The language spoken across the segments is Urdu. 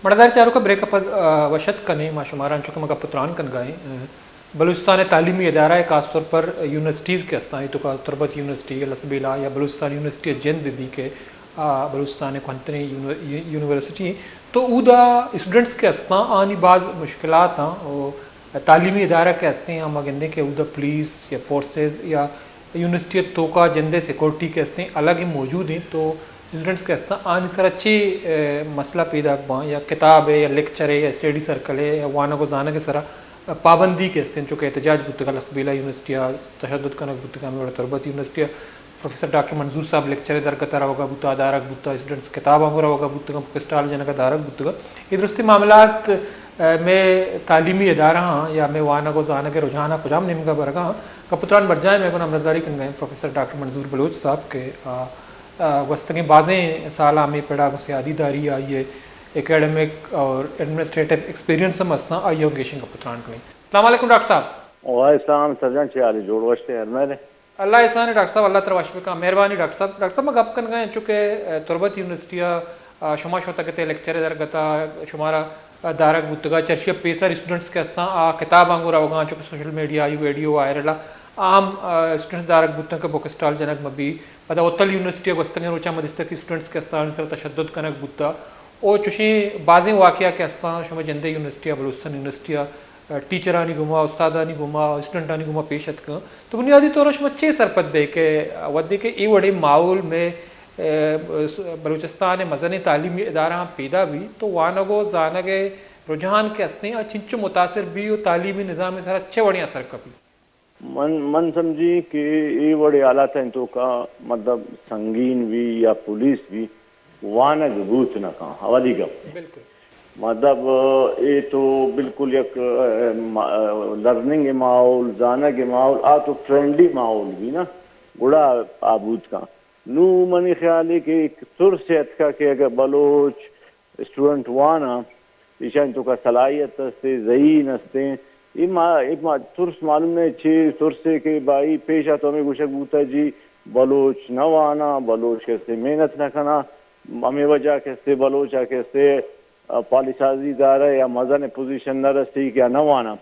مردار چاروں کا بریک اپ وشت کنے ما شماران چکے مگا پتران کن گائیں بلوچستان تعلیمی ادارہ ہے خاص طور پر یونیورسٹیز کے استائیں تو کا تربت یونیورسٹی لسبیلا یا بلوچستان یونیورسٹی جند بھی کے بلوچستان کھنتنی یونیورسٹی تو اودا اسٹوڈنٹس کے استاں آنی بعض مشکلات ہیں اور تعلیمی ادارہ کے استے ہیں مگندے کہ اودا پولیس یا فورسز یا یونیورسٹی تو کا جندے سیکورٹی کے استے الگ ہی موجود ہیں تو اسٹوڈنٹس کے استاں آنی سر اچھی مسئلہ پیدا کباں یا کتاب ہے یا لیکچر ہے یا اسٹڈی سرکل ہے یا وانا کو زانا کے سرا پابندی کے استیں چونکہ احتجاج بتگا لسبیلا یونیورسٹی تشدد کنک بتگا میں تربت یونیورسٹی پروفیسر ڈاکٹر منظور صاحب لیکچر درگتہ ہوگا بتا دارک بتا اسٹوڈنٹس کتاب ہو ہوگا بتگا پکسٹال جنگ دارک بتگا یہ درستی معاملات میں تعلیمی ادارہ ہاں یا میں وانا کو زانا کے رجحانہ کجام نیم کا برگا ہاں کپتران بڑھ جائیں میں کو نمبرداری کن گئے پروفیسر ڈاکٹر منظور بلوچ صاحب کے وسطیں بازیں سالہ میں پڑھا کو سیادی داری آئیے اکیڈمک اور ایڈمنسٹریٹو ایکسپیرینس ہم اسنا آئیے انگیشن کا پتران کریں. السلام علیکم ڈاکٹر صاحب. وعلیکم السلام سرجن چیاری جوڑ وشتے ہیں میں نے اللہ احسان ہے ڈاکٹر صاحب اللہ تر واشپے کا مہربانی ڈاکٹر صاحب. ڈاکٹر صاحب میں گپ کن گئے چونکہ تربت یونیورسٹی شما شوتا کہتے لیکچر درگتا شمارا دارک بتگا چرشیا پیسر اسٹوڈنٹس کے اسنا کتاب آنگو رہا چونکہ سوشل میڈیا ویڈیو وائرل عام اسٹوڈنٹس دارک بتن کا بک اسٹال جنک مبی پتہ اوتل یونیورسٹی وستنگ روچا مدستہ کی اسٹوڈنٹس کے استان سر تشدد کنک بتا او چوشی بعضیں واقعہ کے استان شما جندے یونیورسٹی بلوچستان یونیورسٹی ٹیچرانی گما استادانی گما اسٹوڈنٹانی گما پیشت کا تو بنیادی طور پر شما چھ سرپت بے کہ ودے کے ای وڑے ماحول میں بلوچستان مزن تعلیمی ادارہ پیدا بھی تو وانگو زانگے رجحان کے استیں چنچو متاثر بھی اور تعلیمی نظام سر اچھے وڑی اثر کبھی من سمجھی کہ یہ بڑے آلات ہیں تو کا مطلب سنگین بھی یا پولیس بھی وانگ بوت نہ کہاں حوالی کا بالکل مطلب یہ تو بالکل ایک لرننگ ماحول زانا کے ماحول تو فرینڈلی ماحول بھی نا بڑا آبود کا نو منی خیال ہے کہ ایک سر صحت کا کہ اگر بلوچ اسٹوڈنٹ وانا ایشان تو کا صلاحیت سے ذہین ہستے ترس معلوم ہے چھ ترسے کے بھائی پیشہ تو ہمیں گوشک بوتا جی بلوچ نہ وانا بلوچ کیسے محنت نہ کھنا ہمیں وجہ کیسے بلوچا کیسے پالیسازی دارہ یا مزن پوزیشن نہ رسی کیا نہ وانا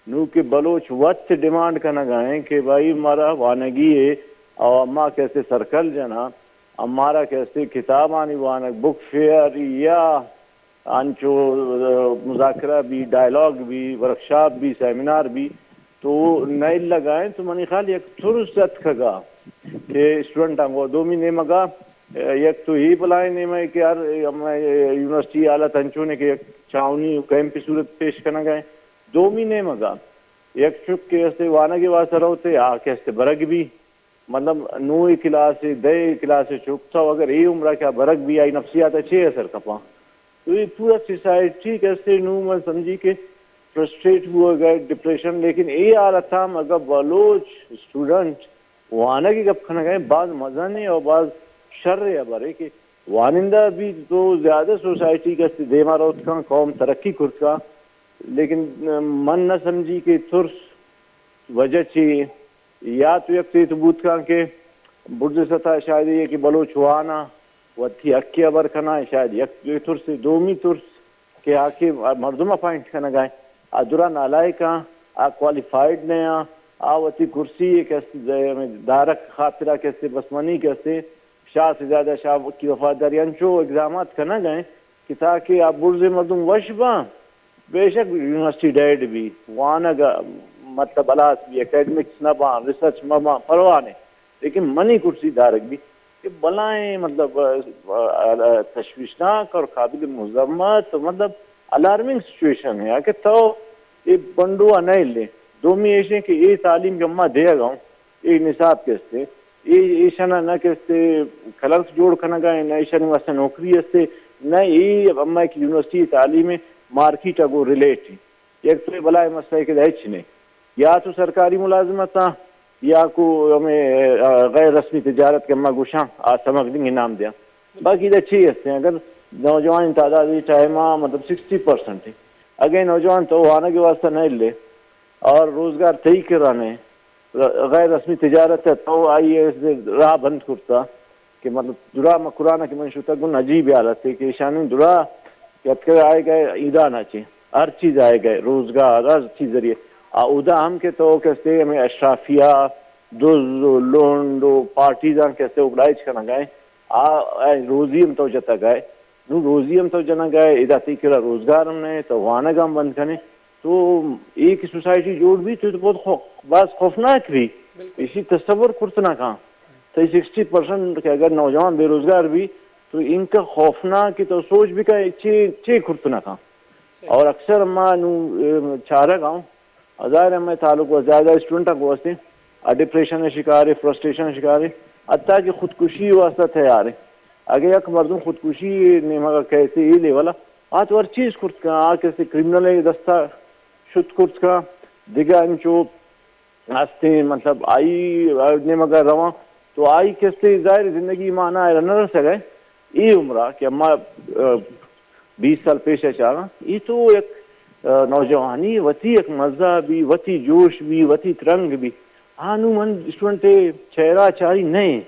نو کہ بلوچ وقت ڈیمانڈ کرنا گائیں کہ بھائی ہمارا وانگی ہے اور اما کیسے سرکل جنا ہمارا کیسے کتاب آنی وانگ بک فیئر یا انچو مذاکرہ بھی ڈائلاگ بھی ورکشاپ بھی سیمینار بھی تو نئے لگائیں تو منی خیال ایک فرصت کھگا کہ اسٹوڈنٹ آنگو دو مہینے مگا ایک تو ہی بلائیں نہیں میں کہ یار یونیورسٹی آلہ تنچو نے کہ ایک چاونی کیمپ صورت پیش کرنا گئے 2 مہینے مگا ایک چک کے ایسے وانا کے واسطہ رہتے کیسے برگ بھی مطلب 9 کلاس 10 کلاس چک تھا اگر یہ عمرہ کیا برگ بھی آئی نفسیات اچھے اثر کپا تو یہ پورا سوسائٹی کیسے نو میں سمجھی کہ فرسٹریٹ ہوئے گئے ڈپریشن لیکن یہ حالت تھا اگر بلوچ اسٹوڈنٹ وانا کی گپ کھانا گئے بعض مزہ نہیں اور بعض شر ہے برے کہ وانندہ بھی تو زیادہ سوسائٹی کا دیما روت کا قوم ترقی کرت کا لیکن من نہ سمجھی کہ ترس وجہ چاہیے یا تو ایک تبوت کا کہ برج سطح شاید یہ کہ بلوچ وانا وہ تھی اکی ابر کھنا ہے شاید یک ترس دومی ترس کہ آکے مردم اپائنٹ کھنا گائیں دوران علائے کا کوالیفائڈ نیا آواتی کرسی کیسے دارک خاطرہ کیسے بسمنی کیسے شاہ سے زیادہ شاہ کی وفاداری انچو اگزامات کرنا گئے کہ تاکہ آپ برز مردم وشباں بے شک یونیورسٹی ڈیڈ بھی وانا مطلب الاس بھی اکیڈمکس نہ باں ریسرچ مباں پروانے لیکن منی کرسی دارک بھی کہ بلائیں مطلب تشویشناک اور قابل مذمت مطلب الارمنگ سچویشن ہے کہ تو یہ بندو نہیں لے دومی ایشیں کہ یہ تعلیم کے اماں دے گا ہوں یہ نصاب کیسے یہ ایشانہ نہ کیسے کلرس جوڑ کرنا گئے نہ ایشانی واسطہ نوکری ہے نہ یہ اما ایک یونیورسٹی تعلیم مارکیٹ اگو ریلیٹ ایک تو بلائے مسئلہ کہ دہچ نہیں یا تو سرکاری ملازمت تھا یا کو ہمیں غیر رسمی تجارت کے اما گوشاں سمجھ دیں انعام دیا باقی تو اچھی ہیں اگر نوجوان تعدادی ٹائمہ مطلب 60% ہے اگر نوجوان تو آنے کے واسطہ نہیں لے اور روزگار تئی کرانے غیر رسمی تجارت ہے تو آئیے راہ بند کرتا کہ مطلب درا مقرانہ کی منشوطہ گن عجیب حالت ہے کہ شانی درا یت کے آئے گئے ایدانا چی ہر چیز آئے گئے روزگار ہر چیز ذریعے ادا ہم کے تو کیسے ہمیں اشرافیہ دوز لونڈو پارٹیزان کیسے اگلائش کرنا گئے روزی ہم تو جتا گئے نو روزی ہم تو جنا گئے اداتی کرا روزگار ہم نے تو وانا گام بند کرنے تو ایک سوسائٹی جوڑ بھی تو بہت بعض خوفناک بھی اسی تصور کرتنا کہاں تو 60% کہ اگر نوجوان بے روزگار بھی تو ان کا خوفناک کی تو سوچ بھی کا چھ کرتنا کہاں اور اکثر ماں نو چارہ گاؤں ظاہر میں تعلق و زیادہ اسٹوڈنٹ کو واسطے ڈپریشن شکار ہے فرسٹریشن شکار ہے حتیٰ کہ خودکشی واسطہ تیار ہے اگر یک مردم خودکشی نے مگر کیسے ہی لیولا تو ہر چیز کرت کا کیسے کرمنل دستہ شد کرت کا دیگا انچو ہستے مطلب آئی نے مگر رواں تو آئی کیسے ظاہر زندگی مانا ہے رنر سے گئے یہ عمرہ کہ اما 20 سال پیش ہے چاہا یہ تو ایک نوجوانی وتی ایک مزہ بھی وتی جوش بھی وتی ترنگ بھی نو من اسٹوڈنٹ چہرہ چاری نہیں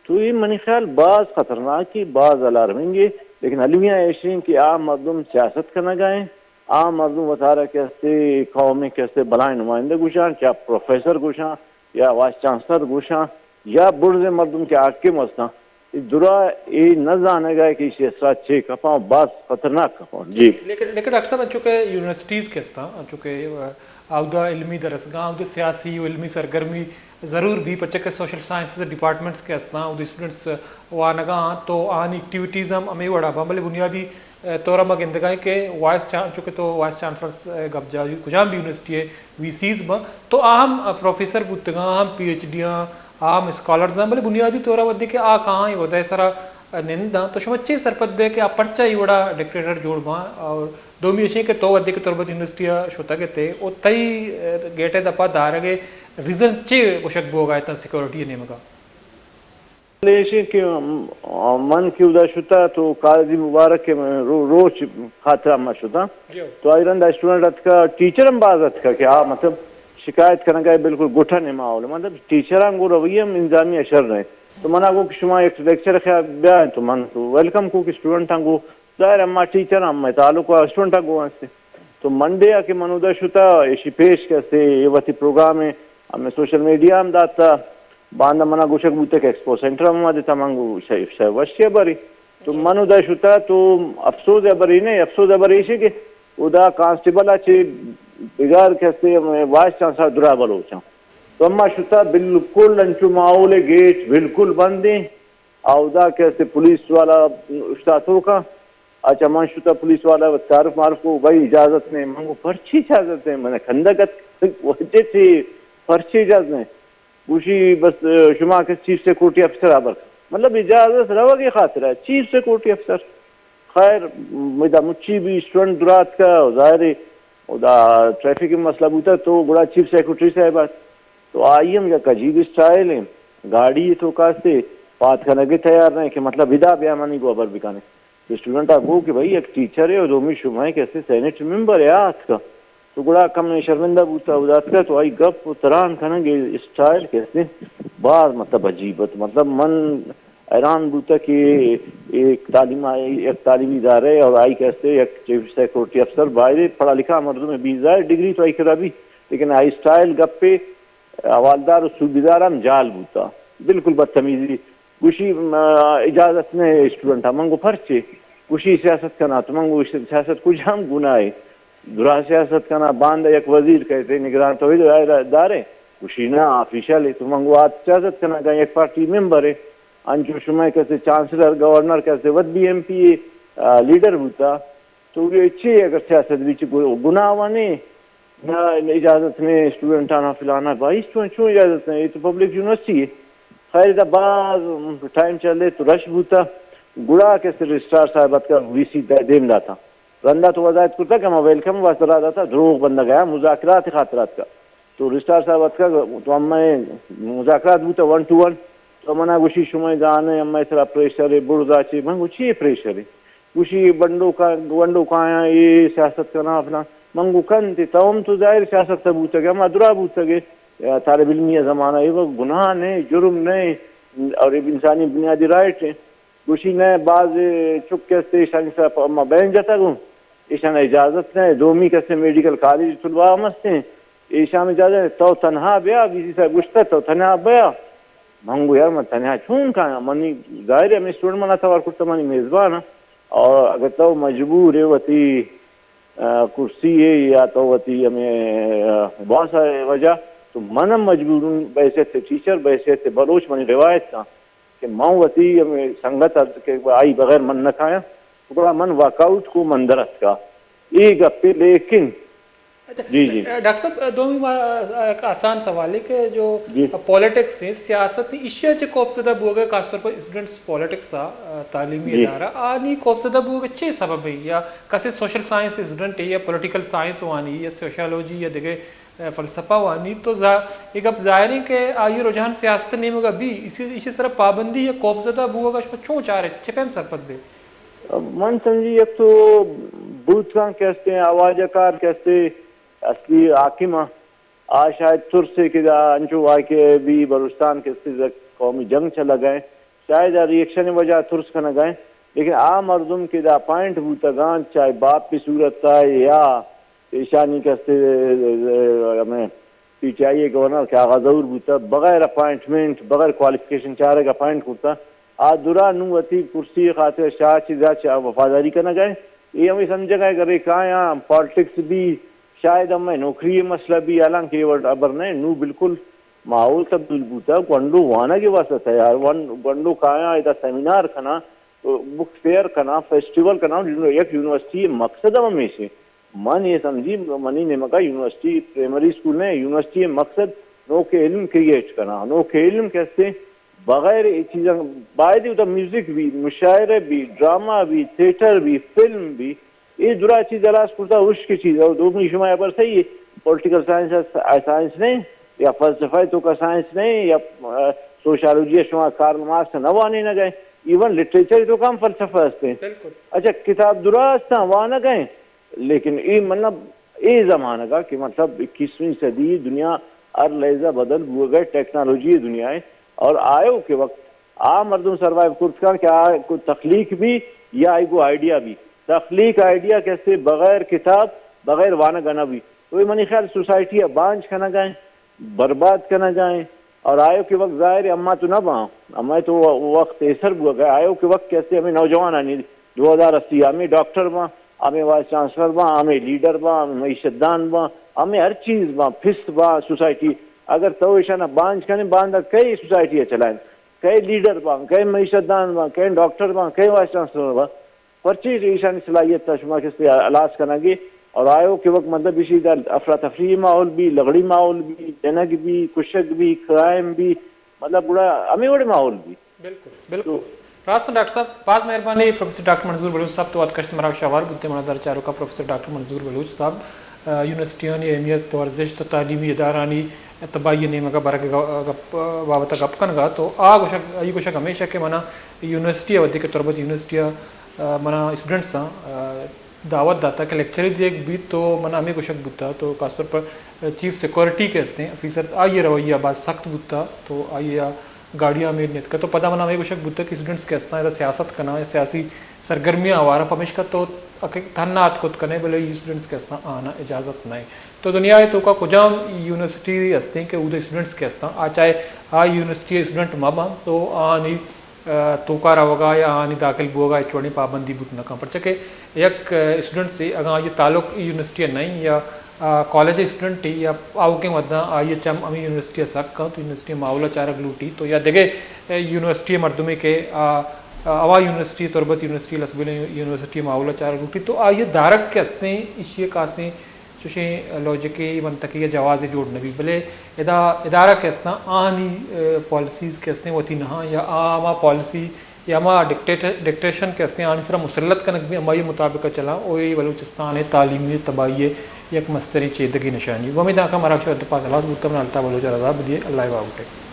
تو یہ منی خیال بعض خطرناک کی بعض الارمنگ ہے لیکن علمیہ ایشین کہ عام مردم سیاست کرنا گائیں عام مردم وطارہ کیسے قومی کیسے بلائیں نمائندہ گوشاں کیا پروفیسر گوشاں یا وائس چانسلر گوشاں یا برز مردم کے حاکم ہستاں درا یہ نہ جانے گا کہ اسے ساتھ چھ کپاں بعض خطرناک کپاں جی لیکن اکثر چونکہ یونیورسٹیز کے ہستاں چونکہ عہدہ علمی درسگاہ عہدہ سیاسی و علمی سرگرمی ضرور بھی پرچہ سوشل سائنسز ڈپارٹمنٹس کے ہستاں عہدہ اسٹوڈنٹس وانگاں تو آن ایکٹیویٹیز ہم ہمیں وڑا بھلے بنیادی طور پر گندگاہیں کہ وائس چونکہ تو وائس چانسلرس گپ جا کجام بھی یونیورسٹی ہے وی سیز میں تو اہم پروفیسر بودتگاں اہم پی ایچ ڈیاں عام اسکالرز ہیں بلے بنیادی طور پر ودی کہ کہاں ہی ہوتا ہے سارا ننداں تو شما چے سرپت بے کہ پرچہ ہی وڑا ڈکٹیٹر جوڑ باں اور دومی اشیں کہ تو ودی کہ طور یونیورسٹی شوتا کے تے او تئی گیٹے دپا دارگے ریزن چے وشک بوگا ہے سیکورٹی نے مگا لیشے کہ من کی ادا شتا تو قاضی مبارک کے روچ خاطرہ ما شتا تو آئرن دا اسٹوڈنٹ کا ٹیچر ہم بازت کا کہ مطلب شکایت کرنا گئے بالکل گٹھا نہیں ماحول مطلب ٹیچران کو رویہ انتظامی اشر رہے تو منا کو شما ایک لیکچر خیال بیا ہے تو من کو ویلکم کو کہ اسٹوڈنٹاں کو ظاہر اما ٹیچر ہم تعلق ہے اسٹوڈنٹاں کو واسطے تو منڈے آ کے منودا شتا ایشی پیش کیسے یہ وقتی پروگرام ہے ہمیں سوشل میڈیا ہم داتا باندھا منا گوشک بوتے کہ ایکسپو سینٹر ہم دیتا منگو وشی بری تو منودا شتا تو افسوس ہے بری نہیں افسوس ہے بری ایشی کہ ادا کانسٹیبل اچھے بغیر کیسے وائس چانسلر درا بلو چاہوں تو اما شتا بالکل انچو ماحول گیٹ بالکل بند ہیں اودا کیسے پولیس والا استاتوں کا اچھا من شتا پولیس والا تعارف معرف کو بھائی اجازت نہیں منگو پرچی اجازت نہیں میں نے کھندگت وجہ تھی پرچی اجازت نہیں پوچھی بس شما کے چیف سیکورٹی افسر آبر مطلب اجازت روا کی خاطر ہے چیف سیکورٹی افسر خیر میدا مچی بھی اسٹوڈنٹ درات کا ظاہر ادا ٹریفک میں مسئلہ ہوتا تو بڑا چیف سیکورٹری صاحب تو آئی ہم یا کجیب اسٹائل ہیں گاڑی تو کاستے بات کرنے کے تیار نہیں کہ مطلب ادا بیا منی کو ابر بکانے تو اسٹوڈنٹ آپ کو کہ بھائی ایک ٹیچر ہے اور دومی شما ہے کیسے سینٹ ممبر ہے آج کا تو گڑا کم نے شرمندہ بوتا ادات کا تو آئی گپ تران کھانا گے اسٹائل کیسے بعض مطلب عجیبت مطلب من حیران بوتا کہ ایک تعلیمی ادارے اور آئی کیسے ایک چیف سیکورٹی افسر باہر پڑھا لکھا مردوں میں 20,000 ڈگری تو آئی کرا بھی لیکن آئی اسٹائل گپ پہ حوالدار اور صوبیدار ہم جال بوتا بالکل بدتمیزی گوشی اجازت نے اسٹوڈنٹ منگو پرچے گوشی سیاست کرنا تو منگو سیاست کچھ ہم گناہ ہے درا سیاست کرنا باندھ ایک وزیر کہتے نگران تو دارے گوشی نہ آفیشل ہے تو منگو آج سیاست کرنا گئے ایک پارٹی ممبر ہے انچو شما کیسے چانسلر گورنر کیسے ود بی ایم پی لیڈر ہوتا تو یہ اچھے اگر سیاست بیچ گناہ وانے نہ اجازت نہیں اسٹوڈنٹ آنا فلانا بھائی اسٹوڈنٹ کیوں اجازت نہیں یہ تو پبلک یونیورسٹی ہے خیر دا بعض ٹائم چلے تو رش بوتا گڑا کیسے رجسٹرار صاحبت کا وی سی دیم داتا رندہ تو وضاحت کرتا کہ میں ویلکم واسطہ رہا تھا دروغ بندہ گیا مذاکرات خاطرات کا تو رجسٹرار صاحبت کا تو ہمیں مذاکرات بوتا 1 to 1 تو منا گوشی شمع جانے ہمیں سرا پریشر ہے برزا چی من گوشی پریشر ہے گوشی بندو کا آیا یہ سیاست کرنا اپنا منگو کن تھی تو ہم تو ظاہر سیاست سے بوتا گیا ہم ادرا بوتا گئے طالب علمی زمانہ یہ وہ گناہ نہیں جرم نہیں اور ایک انسانی بنیادی رائٹ ہے گوشی نے بعض چک کہتے ایشان صاحب اما بین جاتا گوں ایشان اجازت نے دومی کہتے میڈیکل کالج طلباء ہمستے ایشان اجازت تو تنہا بیا بیسی صاحب گشتا تو تنہا بیا منگو یار میں تنہا چون کھایا منی ظاہر ہے ہمیں اسٹوڈنٹ منا تھا کرتا منی میزبان اور اگر تو مجبور ہے وتی کرسی ہے یا تو وتی ہمیں بہت سارے وجہ تو منم مجبور ہوں بحیثیت سے ٹیچر بحیثیت سے بلوچ منی روایت کا کہ ماں وتی ہمیں سنگت کے آئی بغیر من نہ کھایا تو بڑا من واک آؤٹ کو من درست کا ایک ہفتے لیکن جی جی ڈاکٹر صاحب دومی ایک آسان سوال ہے کہ جو پولیٹکس ہیں سیاست نے اشیا چے کوپ زدہ بوگے خاص طور پر اسٹوڈنٹس پولیٹکس تعلیمی ادارہ آنی کوپ زدہ بوگے چے سبب ہے یا کسی سوشل سائنس اسٹوڈنٹ ہے یا پولیٹیکل سائنس وانی یا سوشیالوجی یا دیگے فلسفہ وانی تو ایک اب ظاہر ہے کہ آئی رجحان سیاست نہیں ہوگا بھی اسی طرح پابندی یا کوپ زدہ بوگا اس پر چون چاہ رہے چپیم سرپت دے من سمجھی ایک تو بوت کان کہتے ہیں آواز کار کہتے اصلی حاکم آج شاید ترسے کے انچو آئی کے بھی بلوچستان کے قومی جنگ چلا گئے شاید ریئیکشن وجہ ترس کا نہ گئے لیکن عام مردم کے دا پوائنٹ بوتگان چاہے باپ کی صورت تھا یا ایشانی کہتے ہمیں پی ٹی آئی گورنر کے آغازور بوتا بغیر اپائنٹمنٹ بغیر کوالیفکیشن چاہ رہے کا اپائنٹ کرتا درا نو وتی کرسی خاطر شاہ چیزا چاہ وفاداری کرنا گئے یہ ہمیں سمجھا گئے کہ کہاں یہاں پالیٹکس بھی شاید ہمیں نوکری مسئلہ بھی حالانکہ یہ ورڈ ابر نہیں نو بالکل ماحول تبدیل بوتا گنڈو وانا کی واسطہ ہے یار گنڈو کہاں ادھا سیمینار کنا بک فیئر کنا فیسٹیول کنا ایک یونیورسٹی مقصد ہمیں سے من یہ سمجھی منی نے مکا یونیورسٹی پرائمری اسکول میں یونیورسٹی مقصد نو کے علم کریٹ کرنا نو کے علم کیسے بغیر چیزیں باعث ہوتا میوزک بھی مشاعرے بھی ڈرامہ بھی تھیٹر بھی فلم بھی یہ درا چیز علاج کرتا عشق کی چیز ہے دو شما پر صحیح ہے پولیٹیکل سائنس نہیں یا فلسفہ تو کا سائنس نہیں یا سوشالوجی شما کارل مارکس نوانے نہ گئے ایون لٹریچر تو کام فلسفہ ہستے ہیں اچھا کتاب درست ہیں وہاں نہ گئے لیکن یہ مطلب یہ زمانہ کا کہ مطلب 21ویں صدی دنیا ہر لہجہ بدل ہوئے گئے ٹیکنالوجی دنیا ہے اور آئے کے وقت مردم سروائیو کرتا کہ کوئی تخلیق بھی یا آئی کو آئیڈیا بھی تخلیق آئیڈیا کیسے بغیر کتاب بغیر وانا گنا بھی تو یہ منی خیال سوسائٹی بانج کرنا گائیں برباد کرنا جائیں اور آئے کے وقت ظاہر اما تو نہ باں اما تو وقت ایسر ہوا گئے آئے کے وقت کیسے ہمیں نوجوان آنی 2080 ہمیں ڈاکٹر باں ہمیں وائس چانسلر باں ہمیں لیڈر باں ہمیں معیشت دان باں ہمیں ہر چیز باں فسٹ باں سوسائٹی اگر تو ایشانہ بانج کرنے باندھا کئی سوسائٹیاں چلائیں کئی لیڈر باں کئی معیشت دان باں کئی ڈاکٹر باں کئی وائس چانسلر باں پرچیز ایشانی صلاحیت تا شما کس سے علاج کرنا گے اور آئیو کے وقت مطلب اسی افراتفری ماحول بھی لغڑی ماحول بھی جنگ بھی کشک بھی کرائم بھی مطلب بڑا ہمیں بڑے ماحول بھی بالکل بالکل راست ڈاکٹر صاحب باز مہربانی پروفیسر ڈاکٹر منظور بلوچ صاحب تو کشت مرا شاوار بودتے مناظر چاروں کا پروفیسر ڈاکٹر منظور بلوچ صاحب یونیورسٹیانی اہمیت تو ورزش تو تعلیمی ادارانی تباہی نہیں مگا برا کے بابت گپ کن گا تو یہ گوشک ہمیشہ کہ منا یونیورسٹی ودی کے تربت یونیورسٹی منا اسٹوڈنٹس دعوت داتا کہ لیکچر دیکھ بھی تو منا ہمیں گوشک بوتا تو خاص طور پر چیف سیکورٹی کے ہستے ہیں آفیسر آئیے رویہ بعض سخت بوتا تو آئیے گاڑیاں میں نیت کا تو پتہ منا ہمیں گوشک بوتا کہ اسٹوڈنٹس کے ہستا ہے سیاست کرنا یا سیاسی سرگرمیاں آوارا پمیش کا تو تھنات کت کرنے بلے اسٹوڈنٹس کے ہستا آنا اجازت نہیں تو دنیا ہے تو کا کجام یونیورسٹی ہستے ہیں کہ ادھر اسٹوڈنٹس کے ہستا چاہے یونیورسٹی اسٹوڈنٹ مابا تو آنی تو کارا ہوگا یا آنی داخل ہوگا چوڑی پابندی بوت نہ کم پرچہ کہ ایک اسٹوڈنٹ سے اگر یہ تعلق یونیورسٹی نہیں یا کالج اسٹوڈنٹ یا آؤ کے مدہ آئیے چم ہمیں یونیورسٹی سک کا تو یونیورسٹی معاولہ چارک لوٹی تو یا دیکھے یونیورسٹی مردمے کے اوا یونیورسٹی تربت یونیورسٹی لسبیل یونیورسٹی معاولہ چارک لوٹی تو آئیے دارک کے ہستے ہیں اشیے کاسیں چوشیں لوجکی منطقی یا جواز جوڑ نبی بلے ادارہ کے ہستا آنی پالیسیز کے ہستے ہیں وہ تھی نہاں یا آما پالیسی یا ہما ڈکٹیشن کے ہستے ہیں آنی سرا مسلط کنک بھی ہماری مطابق چلا اوی بلوچستان تعلیمی تباہی یک مستری چیدگی نشانی وہ امید آنکھا مراکش اتفاق اللہ بودتا من الطا بلوچ رضا بدیے اللہ باوٹے